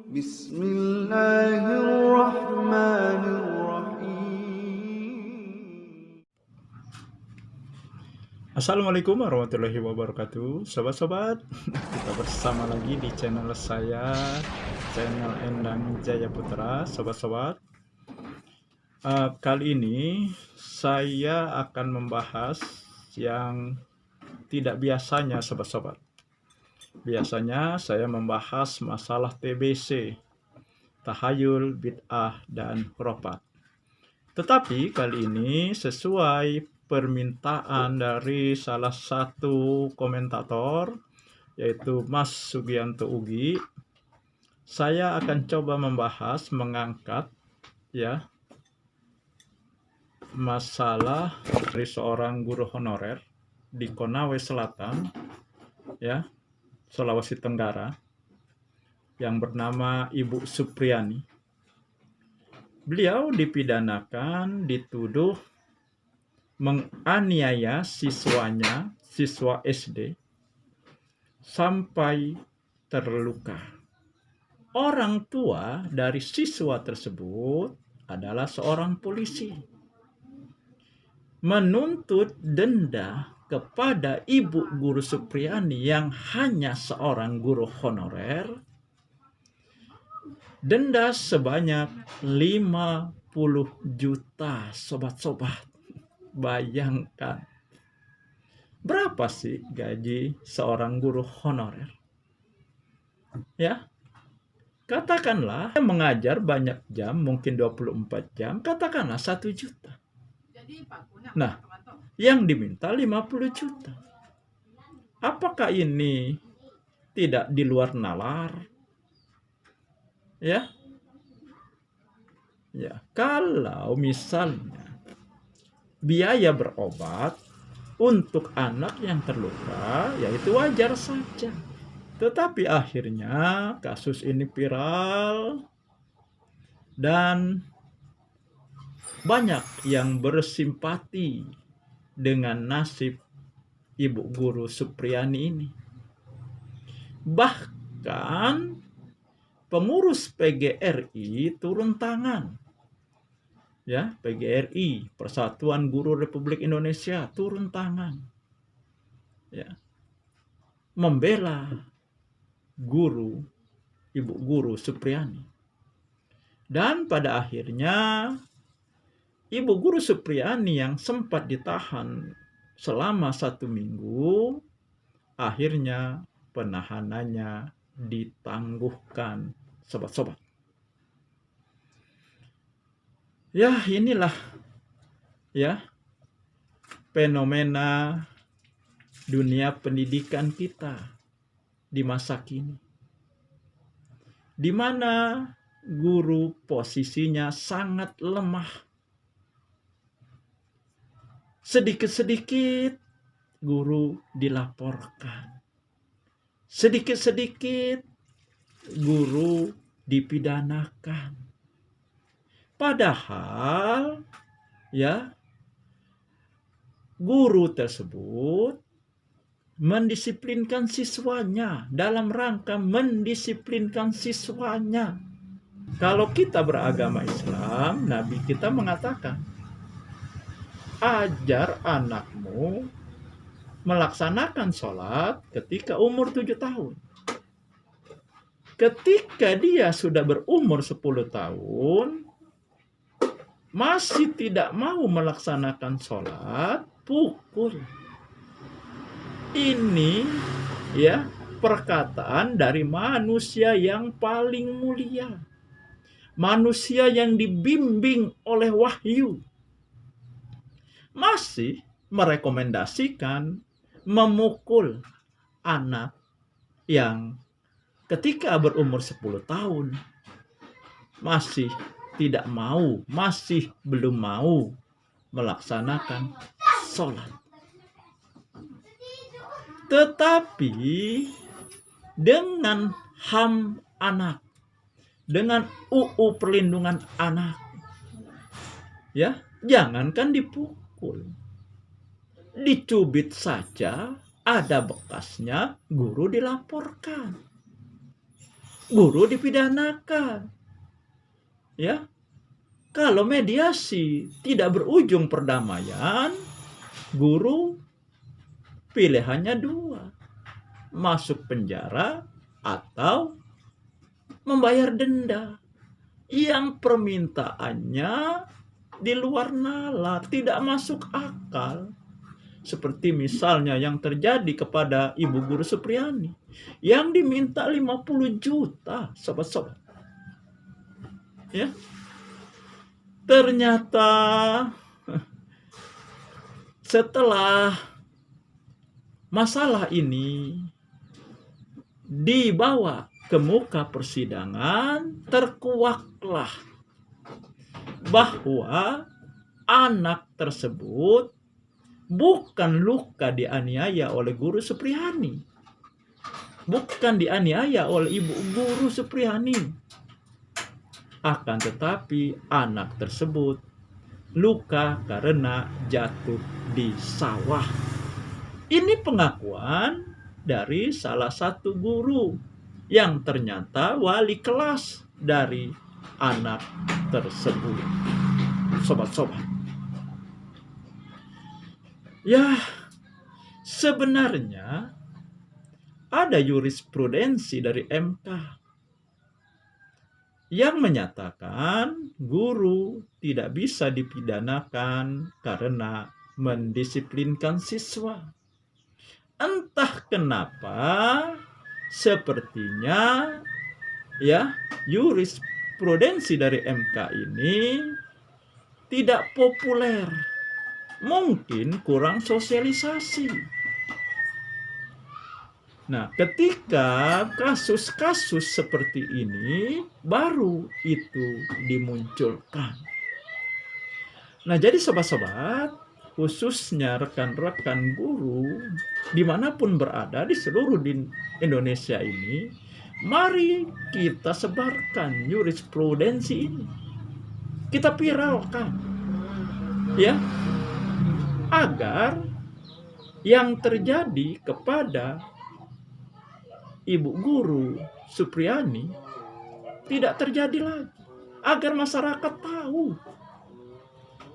Bismillahirrahmanirrahim. Assalamualaikum warahmatullahi wabarakatuh. Sobat-sobat, kita bersama lagi di channel saya, channel Endang Jaya Putra. Sobat-sobat, kali ini saya akan membahas yang tidak biasanya, sobat-sobat. Biasanya saya membahas masalah TBC, tahayul, bid'ah, dan khurafat. Tetapi kali ini sesuai permintaan dari salah satu komentator, yaitu Mas Sugianto Ugi, saya akan coba mengangkat ya masalah dari seorang guru honorer di Konawe Selatan, ya, Sulawesi Tenggara, yang bernama Ibu Supriani. Beliau dipidanakan dituduh menganiaya siswanya, siswa SD, sampai terluka. Orang tua dari siswa tersebut adalah seorang polisi, menuntut denda kepada Ibu Guru Supriani yang hanya seorang guru honorer, denda sebanyak 50 juta, sobat-sobat. Bayangkan, berapa sih gaji seorang guru honorer? Ya, katakanlah mengajar banyak jam, mungkin 24 jam, katakanlah 1 juta. Nah, yang diminta 50 juta. Apakah ini tidak di luar nalar? Ya, kalau misalnya biaya berobat untuk anak yang terluka, ya itu wajar saja. Tetapi akhirnya kasus ini viral dan banyak yang bersimpati dengan nasib Ibu Guru Supriani ini. Bahkan pengurus PGRI turun tangan. Ya, PGRI, Persatuan Guru Republik Indonesia, turun tangan. Ya, membela Ibu Guru Supriani. Dan pada akhirnya Ibu Guru Supriani yang sempat ditahan selama 1 minggu, akhirnya penahanannya ditangguhkan, sobat-sobat. Ya, inilah ya fenomena dunia pendidikan kita di masa kini, di mana guru posisinya sangat lemah. Sedikit-sedikit guru dilaporkan. Sedikit-sedikit guru dipidanakan. Padahal ya, guru tersebut mendisiplinkan siswanya, dalam rangka mendisiplinkan siswanya. Kalau kita beragama Islam, Nabi kita mengatakan, ajar anakmu melaksanakan sholat ketika umur 7 tahun. Ketika dia sudah berumur 10 tahun, masih tidak mau melaksanakan sholat, pukul. Ini ya perkataan dari manusia yang paling mulia. Manusia yang dibimbing oleh wahyu. Masih merekomendasikan memukul anak yang ketika berumur 10 tahun masih tidak mau, masih belum mau melaksanakan sholat. Tetapi dengan HAM anak, dengan UU perlindungan anak, ya, jangankan dipukul, dicubit saja ada bekasnya, guru dilaporkan. guru dipidanakan. Ya, kalau mediasi tidak berujung perdamaian, guru pilihannya dua, masuk penjara atau membayar denda yang permintaannya di luar nalar, tidak masuk akal. Seperti misalnya yang terjadi kepada Ibu Guru Supriyani yang diminta 50 juta, sobat-sobat. Ya. Ternyata setelah masalah ini dibawa ke muka persidangan, terkuaklah bahwa anak tersebut bukan luka dianiaya oleh Guru Supriyani, bukan dianiaya oleh Ibu Guru Supriyani, akan tetapi anak tersebut luka karena jatuh di sawah. Ini pengakuan dari salah satu guru yang ternyata wali kelas dari anak tersebut. Sobat-sobat. Ya, sebenarnya ada jurisprudensi dari MK yang menyatakan guru tidak bisa dipidanakan karena mendisiplinkan siswa. Entah kenapa sepertinya ya jurisprudensi dari MK ini tidak populer, mungkin kurang sosialisasi. Nah, ketika kasus-kasus seperti ini baru itu dimunculkan. Nah, jadi sobat-sobat, khususnya rekan-rekan guru dimanapun berada di seluruh Indonesia ini, mari kita sebarkan jurisprudensi ini, kita viralkan, ya, agar yang terjadi kepada Ibu Guru Supriyani tidak terjadi lagi, agar masyarakat tahu,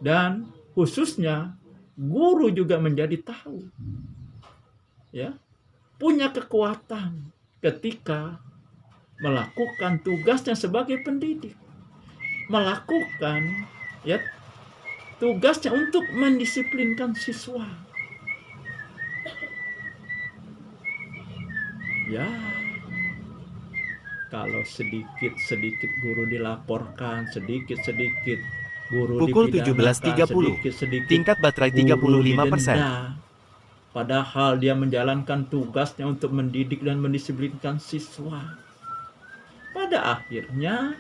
dan khususnya guru juga menjadi tahu, ya, punya kekuatan ketika melakukan tugasnya sebagai pendidik, melakukan ya tugasnya untuk mendisiplinkan siswa. Ya, kalau sedikit-sedikit guru dilaporkan, sedikit-sedikit guru Pukul dipidanakan, 17.30, sedikit-sedikit tingkat baterai guru 35%. didenda. Padahal dia menjalankan tugasnya untuk mendidik dan mendisiplinkan siswa. Pada akhirnya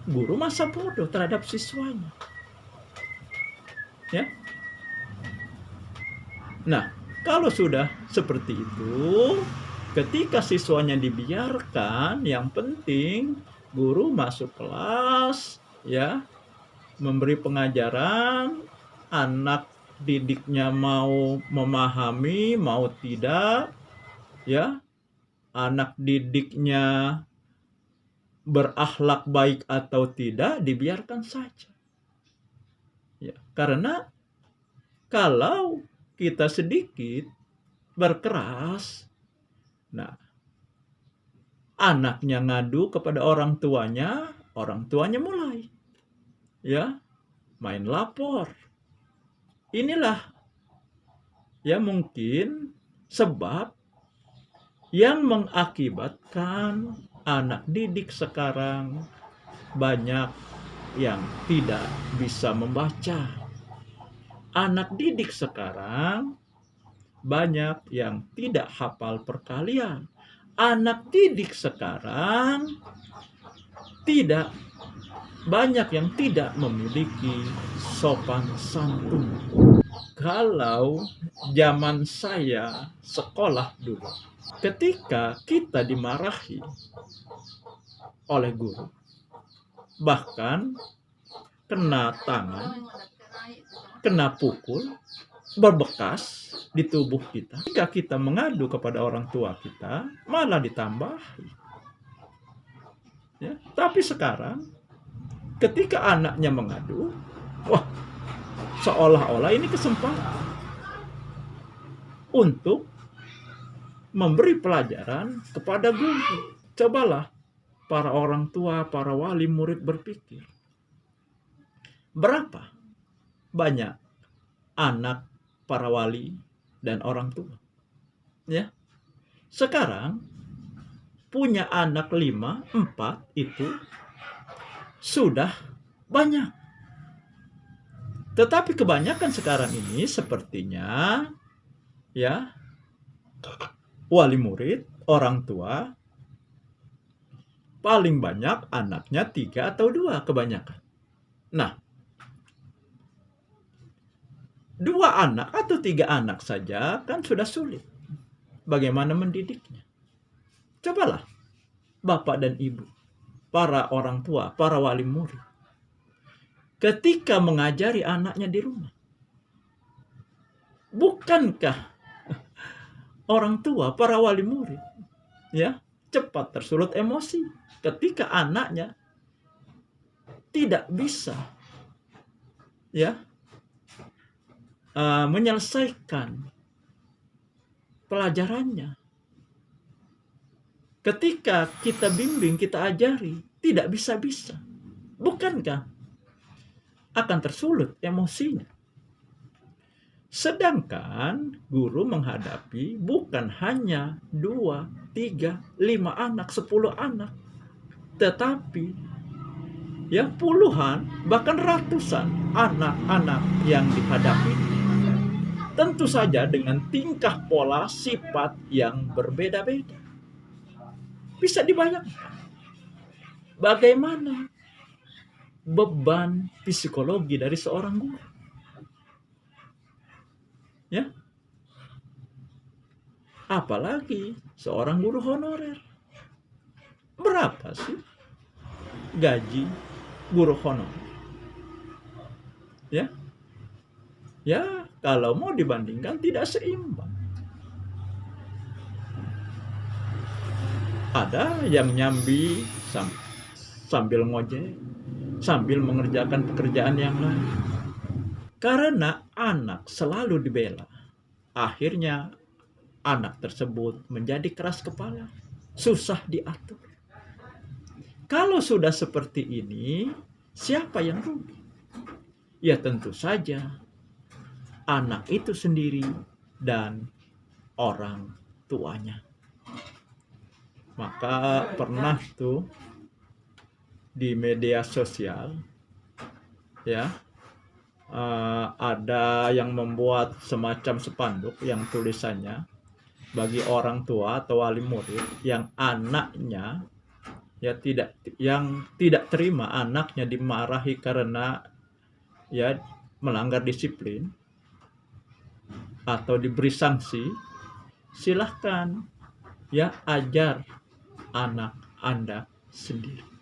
guru masa bodoh terhadap siswanya. Ya. Nah, kalau sudah seperti itu, ketika siswanya dibiarkan, yang penting guru masuk kelas, ya, memberi pengajaran, anak didiknya mau memahami, mau tidak, ya, anak didiknya berakhlak baik atau tidak, dibiarkan saja. Ya, karena kalau kita sedikit berkeras, nah, anaknya ngadu kepada orang tuanya mulai, ya, main lapor. Inilah ya mungkin sebab yang mengakibatkan anak didik sekarang banyak yang tidak bisa membaca. Anak didik sekarang banyak yang tidak hafal perkalian. Anak didik sekarang banyak yang tidak memiliki sopan santun. Kalau zaman saya sekolah dulu, ketika kita dimarahi oleh guru, bahkan kena tangan, kena pukul, berbekas di tubuh kita, jika kita mengadu kepada orang tua kita, malah ditambahi. Ya, tapi sekarang ketika anaknya mengadu, wah, seolah-olah ini kesempatan untuk memberi pelajaran kepada guru. Cobalah para orang tua, para wali murid berpikir, berapa banyak anak para wali dan orang tua? Ya, sekarang punya anak 5, 4 itu sudah banyak. Tetapi kebanyakan sekarang ini sepertinya ya wali murid, orang tua paling banyak anaknya 3 atau 2 kebanyakan. Nah, 2 anak atau 3 anak saja kan sudah sulit. Bagaimana mendidiknya? Cobalah bapak dan ibu, para orang tua, para wali murid, ketika mengajari anaknya di rumah, bukankah orang tua, para wali murid, ya, cepat tersulut emosi ketika anaknya tidak bisa ya menyelesaikan pelajarannya. Ketika kita bimbing, kita ajari, tidak bisa-bisa. Bukankah akan tersulut emosinya? Sedangkan guru menghadapi bukan hanya 2, 3, 5 anak, 10 anak, tetapi ya puluhan, bahkan ratusan anak-anak yang dihadapi. Tentu saja dengan tingkah pola sifat yang berbeda-beda. Bisa dibayangkan bagaimana beban psikologi dari seorang guru. Ya. Apalagi seorang guru honorer. Berapa sih gaji guru honorer? Ya. Ya, kalau mau dibandingkan tidak seimbang. Ada yang nyambi sambil ngojek, sambil mengerjakan pekerjaan yang lain. Karena anak selalu dibela, akhirnya anak tersebut menjadi keras kepala, susah diatur. Kalau sudah seperti ini, siapa yang rugi? Ya tentu saja anak itu sendiri dan orang tuanya. Maka pernah tuh di media sosial ya ada yang membuat semacam spanduk yang tulisannya, bagi orang tua atau wali murid yang anaknya yang tidak terima anaknya dimarahi karena ya melanggar disiplin atau diberi sanksi, silahkan ya ajar anak Anda sendiri.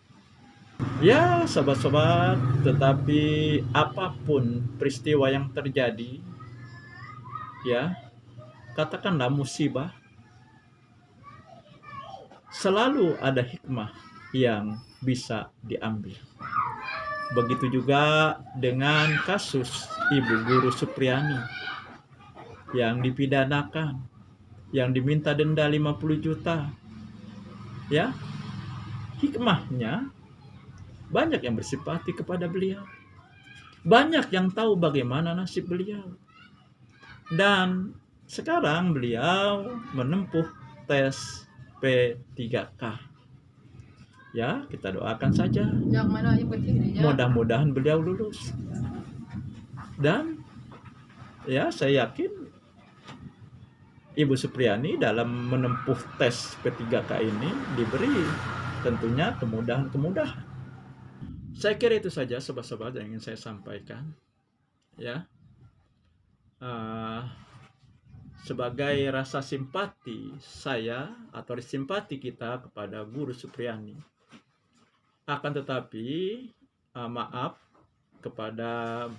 Ya, sobat-sobat, tetapi apapun peristiwa yang terjadi, ya, katakanlah musibah, selalu ada hikmah yang bisa diambil. Begitu juga dengan kasus Ibu Guru Supriani yang dipidanakan, yang diminta denda 50 juta. Ya, hikmahnya banyak yang bersimpati kepada beliau. Banyak yang tahu bagaimana nasib beliau. Dan sekarang beliau menempuh tes P3K. Ya, kita doakan saja. Mudah-mudahan beliau lulus. Dan ya, saya yakin Ibu Supriani dalam menempuh tes P3K ini diberi tentunya kemudahan-kemudahan. Saya kira itu saja sobat-sobat yang ingin saya sampaikan. Ya, sebagai rasa simpati saya atau simpati kita kepada Guru Supriani. Akan tetapi maaf kepada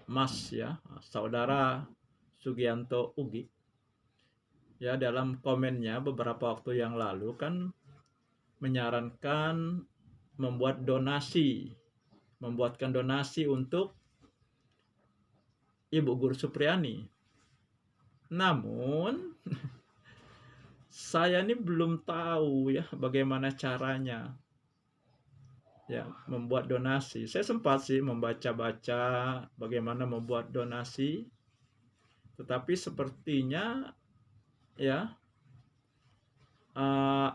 Mas ya, saudara Sugianto Ugi. Ya, dalam komennya beberapa waktu yang lalu kan menyarankan membuatkan donasi untuk Ibu Guru Supriyani. Namun saya ini belum tahu ya bagaimana caranya ya membuat donasi. Saya sempat sih membaca-baca bagaimana membuat donasi, tetapi sepertinya ya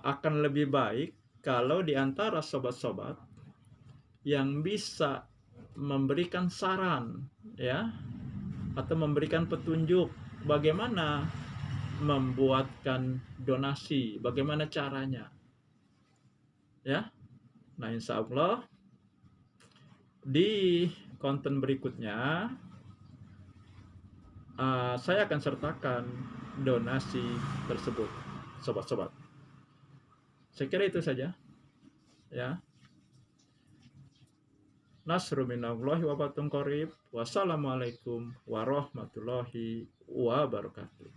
akan lebih baik kalau di antara sobat-sobat yang bisa memberikan saran ya atau memberikan petunjuk bagaimana membuatkan donasi, bagaimana caranya ya. Nah, insya Allah di konten berikutnya saya akan sertakan donasi tersebut, sobat-sobat. Saya kira itu saja ya. Nasru minallahi wa fatun qarib. Wassalamualaikum warahmatullahi wabarakatuh.